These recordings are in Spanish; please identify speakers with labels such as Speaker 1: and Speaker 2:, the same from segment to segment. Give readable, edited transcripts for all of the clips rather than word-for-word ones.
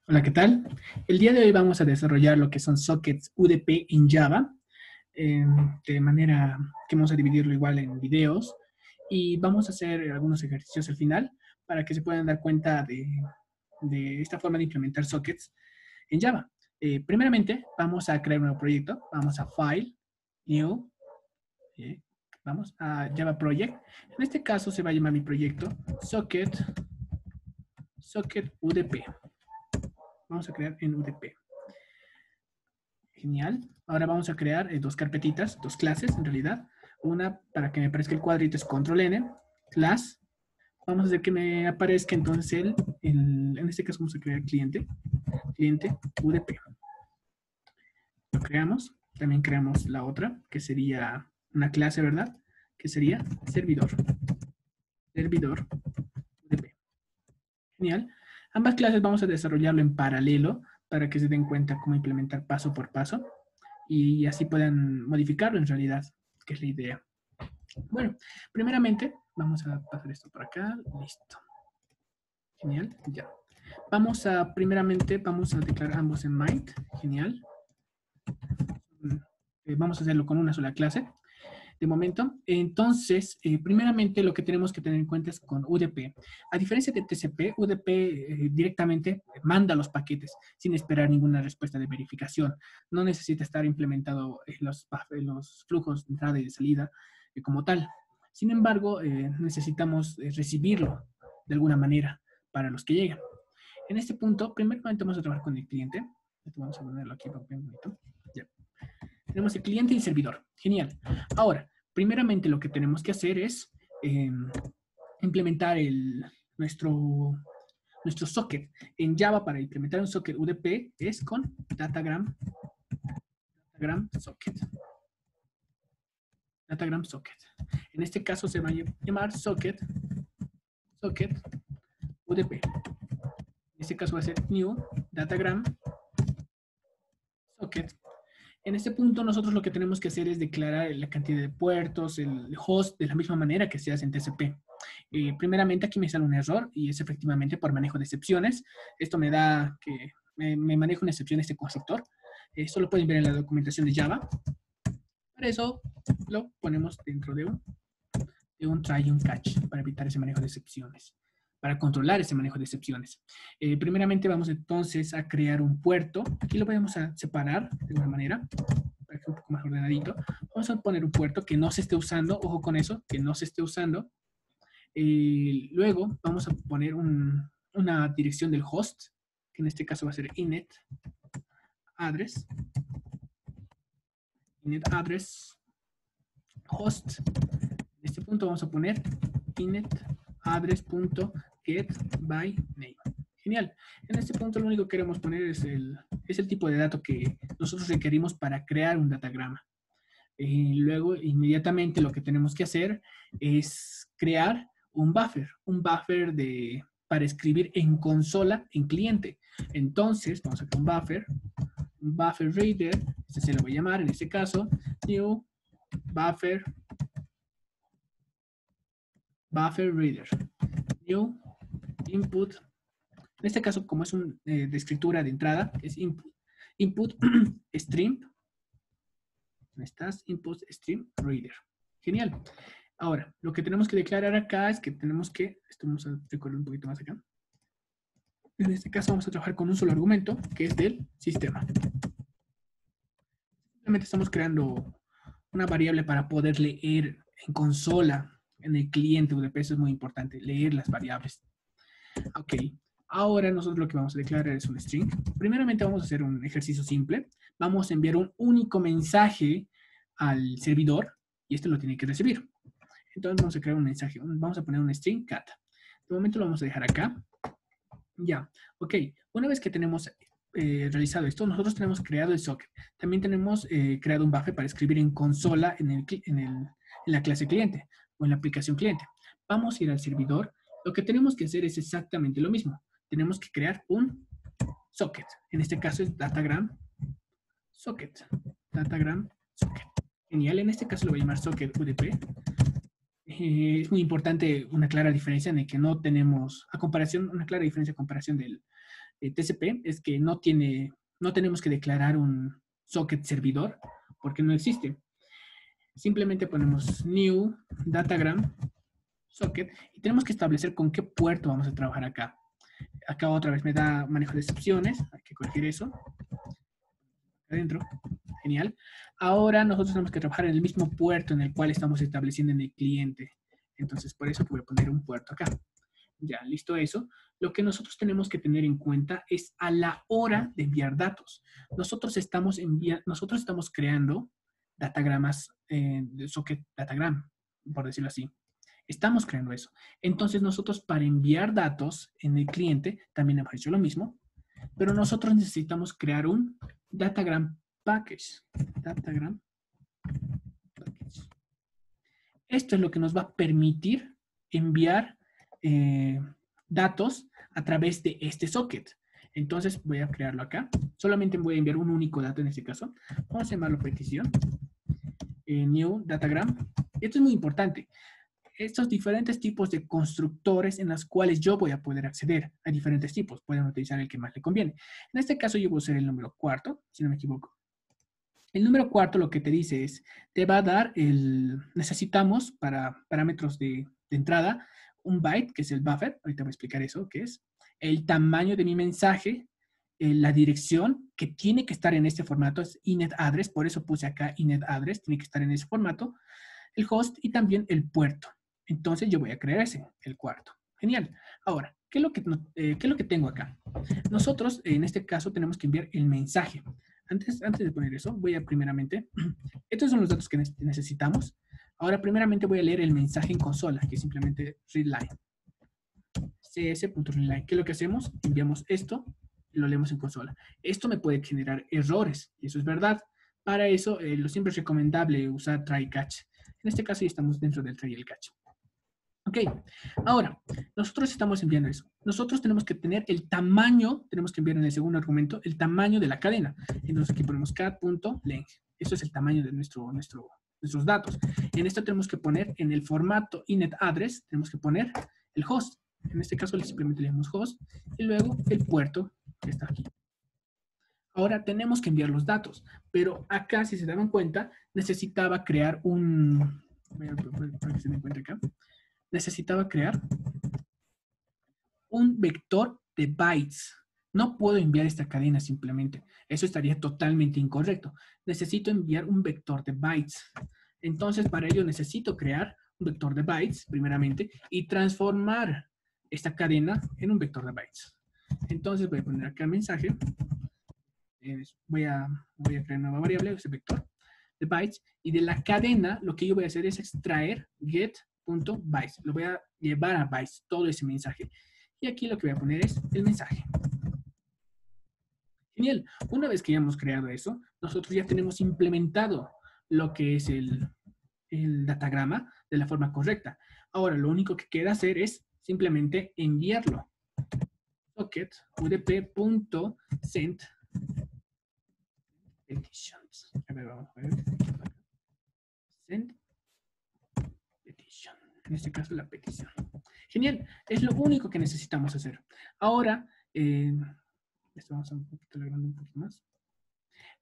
Speaker 1: Hola, ¿qué tal? El día de hoy vamos a desarrollar lo que son sockets UDP en Java, eh, de manera que vamos a dividirlo igual en videos y vamos a hacer algunos ejercicios al final para que se puedan dar cuenta de esta forma de implementar sockets en Java. Primeramente, vamos a crear un nuevo proyecto. Vamos a File, New, eh, vamos a Java Project. En este caso se va a llamar mi proyecto Socket UDP. Vamos a crear en UDP. Genial. Ahora vamos a crear dos carpetitas, dos clases en realidad. Una para que me aparezca el cuadrito es control N, class. Vamos a hacer que me aparezca entonces en este caso vamos a crear cliente UDP. Lo creamos. También creamos la otra, que sería una clase, ¿verdad? Que sería servidor UDP. Genial. Ambas clases vamos a desarrollarlo en paralelo para que se den cuenta cómo implementar paso por paso y así puedan modificarlo en realidad, que es la idea. Bueno, primeramente vamos a pasar esto por acá, listo. Genial, ya. Primeramente vamos a declarar ambos en Might, genial. Vamos a hacerlo con una sola clase de momento. Entonces, primeramente lo que tenemos que tener en cuenta es con UDP. A diferencia de TCP, UDP directamente manda los paquetes sin esperar ninguna respuesta de verificación. No necesita estar implementado en los flujos de entrada y de salida como tal. Sin embargo, necesitamos recibirlo de alguna manera para los que llegan. En este punto, primeramente vamos a trabajar con el cliente. Vamos a ponerlo aquí para bien bonito. Ya. Tenemos el cliente y el servidor. Genial. Ahora, primeramente lo que tenemos que hacer es implementar nuestro socket. En Java, para implementar un socket UDP, es con datagram socket. Datagram socket. En este caso se va a llamar socket UDP. En este caso va a ser new datagram socket. En este punto nosotros lo que tenemos que hacer es declarar la cantidad de puertos, el host, de la misma manera que se hace en TCP. Primeramente aquí me sale un error y es efectivamente por manejo de excepciones. Esto me da que me maneja una excepción este constructor. Esto lo pueden ver en la documentación de Java. Para eso lo ponemos dentro de un try y un catch para evitar ese manejo de excepciones, para controlar ese manejo de excepciones. Primeramente vamos entonces a crear un puerto. Aquí lo vamos a separar de alguna manera para que un poco más ordenadito. Vamos a poner un puerto que no se esté usando, ojo con eso, que no se esté usando. Luego vamos a poner una dirección del host, que en este caso va a ser init address host. En este punto vamos a poner init address.getByName. Genial. En este punto lo único que queremos poner es el tipo de dato que nosotros requerimos para crear un datagrama. Luego, inmediatamente lo que tenemos que hacer es crear un buffer para escribir en consola en cliente. Entonces, vamos a crear un buffer reader, este se lo voy a llamar en este caso, new buffer reader, new input. En este caso, como es de escritura de entrada, es input stream. Estás input stream reader. Genial. Ahora, lo que tenemos que declarar acá es que esto vamos a recordar un poquito más acá. En este caso vamos a trabajar con un solo argumento, que es del sistema. Simplemente estamos creando una variable para poder leer en consola, en el cliente UDP. Eso es muy importante, leer las variables. Ok. Ahora nosotros lo que vamos a declarar es un string. Primeramente vamos a hacer un ejercicio simple. Vamos a enviar un único mensaje al servidor y este lo tiene que recibir. Entonces vamos a crear un mensaje. Vamos a poner un string cat. De momento lo vamos a dejar acá. Ya, ok. Una vez que tenemos realizado esto, nosotros tenemos creado el socket. También tenemos creado un buffer para escribir en consola en la clase cliente o en la aplicación cliente. Vamos a ir al servidor. Lo que tenemos que hacer es exactamente lo mismo. Tenemos que crear un socket. En este caso es datagram socket. Datagram socket. Genial. En este caso lo voy a llamar socket UDP. Es muy importante una clara diferencia en el que no tenemos, una clara diferencia a comparación del TCP es que no tenemos que declarar un socket servidor porque no existe. Simplemente ponemos new datagram socket y tenemos que establecer con qué puerto vamos a trabajar acá. Acá otra vez me da manejo de excepciones, hay que corregir eso. Adentro, genial. Ahora nosotros tenemos que trabajar en el mismo puerto en el cual estamos estableciendo en el cliente. Entonces por eso voy a poner un puerto acá. Ya, listo eso. Lo que nosotros tenemos que tener en cuenta es a la hora de enviar datos. Nosotros estamos creando datagramas de socket datagram, por decirlo así. Estamos creando eso. Entonces nosotros para enviar datos en el cliente también hemos hecho lo mismo, pero nosotros necesitamos crear un datagram package. Datagram package. Esto es lo que nos va a permitir enviar datos a través de este socket. Entonces voy a crearlo acá. Solamente voy a enviar un único dato en este caso. Vamos a llamarlo petición. New datagram. Esto es muy importante. Estos diferentes tipos de constructores en los cuales yo voy a poder acceder. Hay diferentes tipos. Pueden utilizar el que más le conviene. En este caso yo voy a usar el número cuarto, si no me equivoco. El número cuarto lo que te dice es, te va a dar necesitamos para parámetros de entrada, un byte, que es el buffer. Ahorita voy a explicar eso, qué es. El tamaño de mi mensaje, la dirección que tiene que estar en este formato es inet address, por eso puse acá inet address, tiene que estar en ese formato. El host y también el puerto. Entonces yo voy a crear el cuarto. Genial. Ahora, ¿qué es lo que tengo acá? Nosotros, en este caso, tenemos que enviar el mensaje. Antes de poner eso, voy a primeramente, estos son los datos que necesitamos. Ahora, primeramente voy a leer el mensaje en consola, que es simplemente readline. cs.readline. ¿Qué es lo que hacemos? Enviamos esto y lo leemos en consola. Esto me puede generar errores, y eso es verdad. Para eso, lo siempre es recomendable usar try catch. En este caso ya estamos dentro del try y el catch. Ok, ahora, nosotros estamos enviando eso. Nosotros tenemos que tener el tamaño, tenemos que enviar en el segundo argumento, el tamaño de la cadena. Entonces aquí ponemos cat.length. Eso es el tamaño de nuestros datos. En esto tenemos que poner en el formato inet address, tenemos que poner el host. En este caso simplemente le damos host y luego el puerto que está aquí. Ahora tenemos que enviar los datos, pero acá, si se dan cuenta, necesitaba crear para que se den cuenta acá. Necesitaba crear un vector de bytes. No puedo enviar esta cadena simplemente. Eso estaría totalmente incorrecto. Necesito enviar un vector de bytes. Entonces, para ello necesito crear un vector de bytes, primeramente, y transformar esta cadena en un vector de bytes. Entonces, voy a poner acá el mensaje. Voy a crear una nueva variable, ese vector de bytes. Y de la cadena, lo que yo voy a hacer es extraer get.bytes. Lo voy a llevar a bytes, todo ese mensaje. Y aquí lo que voy a poner es el mensaje. Genial. Una vez que ya hemos creado eso, nosotros ya tenemos implementado lo que es el datagrama de la forma correcta. Ahora, lo único que queda hacer es simplemente enviarlo. Socket udp.send petitions. A ver, vamos a ver. Send petition. En este caso, la petición. Genial. Es lo único que necesitamos hacer. Ahora, esto vamos a un poquito logrando un poquito más.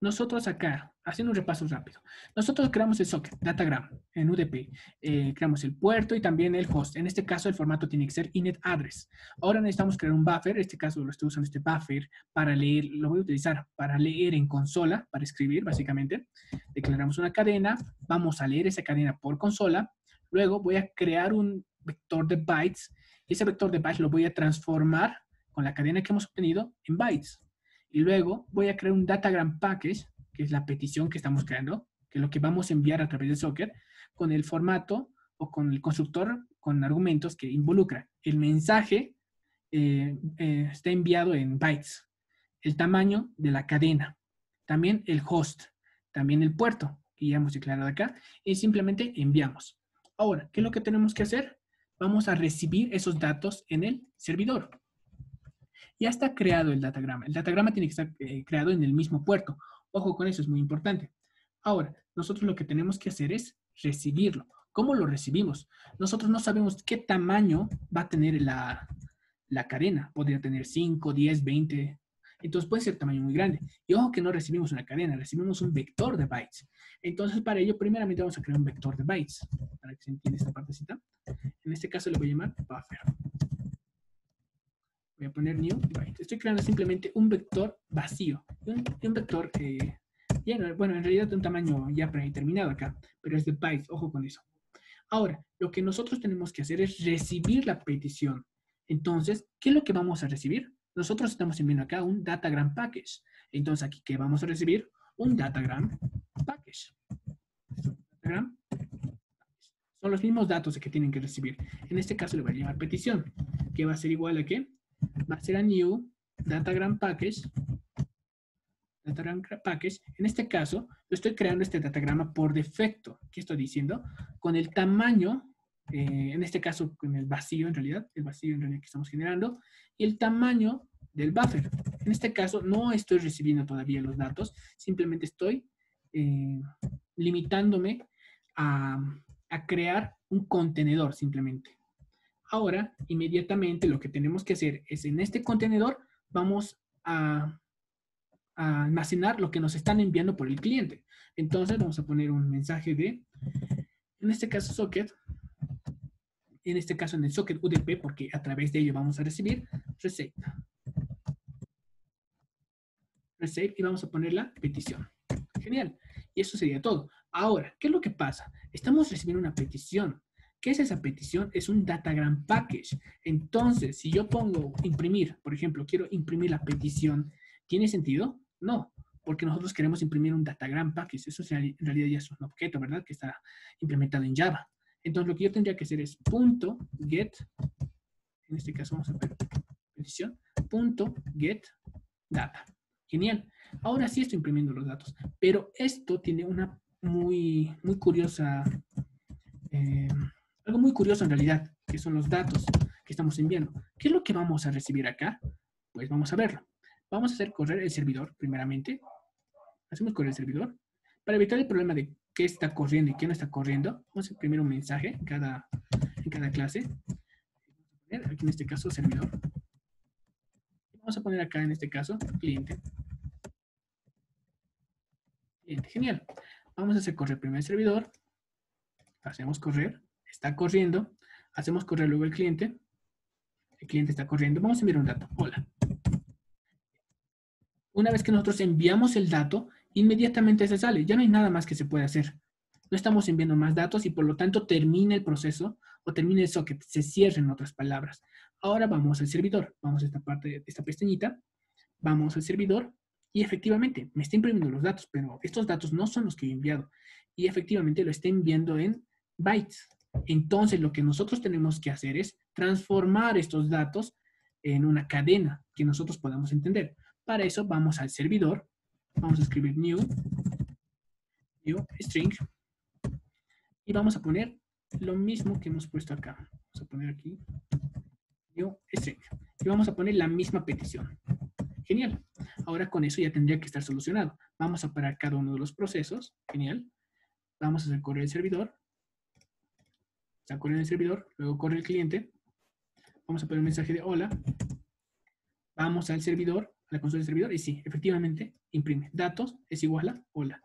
Speaker 1: Nosotros acá, haciendo un repaso rápido, nosotros creamos el socket, datagram, en UDP, creamos el puerto y también el host. En este caso, el formato tiene que ser inet address. Ahora necesitamos crear un buffer, en este caso lo estoy usando este buffer para leer, lo voy a utilizar para leer en consola, para escribir básicamente. Declaramos una cadena, vamos a leer esa cadena por consola, luego voy a crear un vector de bytes y ese vector de bytes lo voy a transformar con la cadena que hemos obtenido en bytes. Y luego voy a crear un datagram package, que es la petición que estamos creando, que es lo que vamos a enviar a través del socket, con el formato o con el constructor con argumentos que involucran. El mensaje está enviado en bytes, el tamaño de la cadena, también el host, también el puerto, que ya hemos declarado acá, y simplemente enviamos. Ahora, ¿qué es lo que tenemos que hacer? Vamos a recibir esos datos en el servidor. Ya está creado el datagrama. El datagrama tiene que estar creado en el mismo puerto. Ojo con eso, es muy importante. Ahora, nosotros lo que tenemos que hacer es recibirlo. ¿Cómo lo recibimos? Nosotros no sabemos qué tamaño va a tener la cadena. Podría tener 5, 10, 20. Entonces puede ser tamaño muy grande. Y ojo que no recibimos una cadena, recibimos un vector de bytes. Entonces para ello, primeramente vamos a crear un vector de bytes. Para que se entienda esta partecita. En este caso le voy a llamar buffer. Voy a poner new byte. Estoy creando simplemente un vector vacío. Un vector lleno. Bueno, en realidad de un tamaño ya predeterminado acá. Pero es de bytes. Ojo con eso. Ahora, lo que nosotros tenemos que hacer es recibir la petición. Entonces, ¿qué es lo que vamos a recibir? Nosotros estamos enviando acá un datagram package. Entonces, aquí, ¿qué vamos a recibir? Un datagram package. Datagram package. Son los mismos datos que tienen que recibir. En este caso le voy a llamar petición, que va a ser igual a ¿qué? Va a ser a new datagram package. Datagram package. En este caso, yo estoy creando este datagrama por defecto. ¿Qué estoy diciendo? Con el tamaño, en este caso con el vacío en realidad, el vacío en realidad que estamos generando, y el tamaño del buffer. En este caso no estoy recibiendo todavía los datos, simplemente estoy limitándome a crear un contenedor simplemente. Ahora, inmediatamente lo que tenemos que hacer es en este contenedor vamos a almacenar lo que nos están enviando por el cliente. Entonces vamos a poner un mensaje de, en este caso socket, en este caso en el socket UDP, porque a través de ello vamos a recibir receive. Receive y vamos a poner la petición. Genial. Y eso sería todo. Ahora, ¿qué es lo que pasa? Estamos recibiendo una petición. ¿Qué es esa petición? Es un datagram package. Entonces, si yo pongo imprimir, por ejemplo, quiero imprimir la petición, ¿tiene sentido? No, porque nosotros queremos imprimir un datagram package. Eso en realidad ya es un objeto, ¿verdad? Que está implementado en Java. Entonces, lo que yo tendría que hacer es .get, en este caso vamos a ver petición, .get data. Genial. Ahora sí estoy imprimiendo los datos, pero esto tiene una muy curiosa, algo muy curioso en realidad, que son los datos que estamos enviando. ¿Qué es lo que vamos a recibir acá? Pues vamos a verlo. Vamos a hacer correr el servidor, primeramente. Hacemos correr el servidor. Para evitar el problema de qué está corriendo y qué no está corriendo, vamos a imprimir un mensaje en cada clase. Aquí en este caso, servidor. Vamos a poner acá en este caso, cliente. Genial. Vamos a hacer correr primero el servidor. Hacemos correr. Está corriendo. Hacemos correr luego el cliente. El cliente está corriendo. Vamos a enviar un dato. Hola. Una vez que nosotros enviamos el dato, inmediatamente se sale. Ya no hay nada más que se puede hacer. No estamos enviando más datos y por lo tanto termina el proceso o termina el socket. Se cierra en otras palabras. Ahora vamos al servidor. Vamos a esta parte de esta pestañita. Vamos al servidor. Y efectivamente, me está imprimiendo los datos, pero estos datos no son los que he enviado. Y efectivamente lo está enviando en bytes. Entonces, lo que nosotros tenemos que hacer es transformar estos datos en una cadena que nosotros podamos entender. Para eso, vamos al servidor. Vamos a escribir new string. Y vamos a poner lo mismo que hemos puesto acá. Vamos a poner aquí new string. Y vamos a poner la misma petición. Genial. Ahora con eso ya tendría que estar solucionado. Vamos a parar cada uno de los procesos. Genial. Vamos a hacer correr el servidor. Está corriendo el servidor. Luego corre el cliente. Vamos a poner un mensaje de hola. Vamos al servidor, a la consola del servidor. Y sí, efectivamente, imprime. Datos es igual a hola.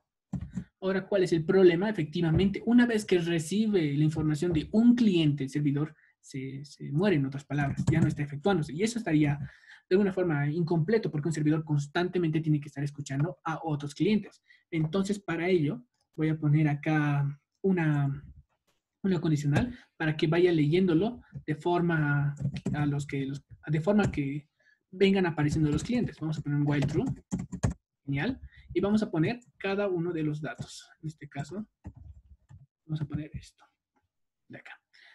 Speaker 1: Ahora, ¿cuál es el problema? Efectivamente, una vez que recibe la información de un cliente, el servidor se muere, en otras palabras. Ya no está efectuándose. Y eso estaría de alguna forma incompleto porque un servidor constantemente tiene que estar escuchando a otros clientes. Entonces, para ello, voy a poner acá una condicional para que vaya leyéndolo de forma de forma que vengan apareciendo los clientes. Vamos a poner un while true. Genial. Y vamos a poner cada uno de los datos. En este caso, vamos a poner esto de acá.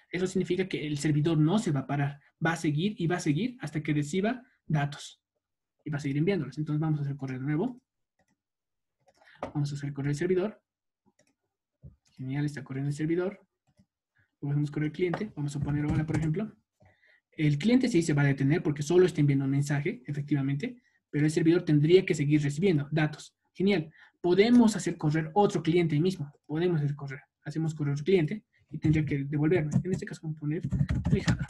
Speaker 1: Eso significa que el servidor no se va a parar. Va a seguir y va a seguir hasta que reciba datos. Y va a seguir enviándolos. Entonces vamos a hacer correr de nuevo. Vamos a hacer correr el servidor. Genial, está corriendo el servidor. Luego hacemos correr el cliente. Vamos a poner hola, por ejemplo. El cliente sí se va a detener porque solo está enviando un mensaje, efectivamente. Pero el servidor tendría que seguir recibiendo datos. Genial. Podemos hacer correr otro cliente ahí mismo. Podemos hacer correr. Hacemos correr otro cliente y tendría que devolverme. En este caso vamos a poner Alejandro.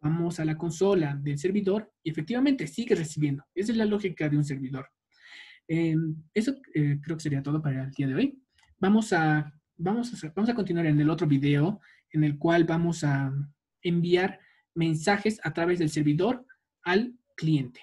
Speaker 1: Vamos a la consola del servidor y efectivamente sigue recibiendo. Esa es la lógica de un servidor. Eso creo que sería todo para el día de hoy. Vamos a continuar en el otro video en el cual vamos a enviar mensajes a través del servidor al cliente.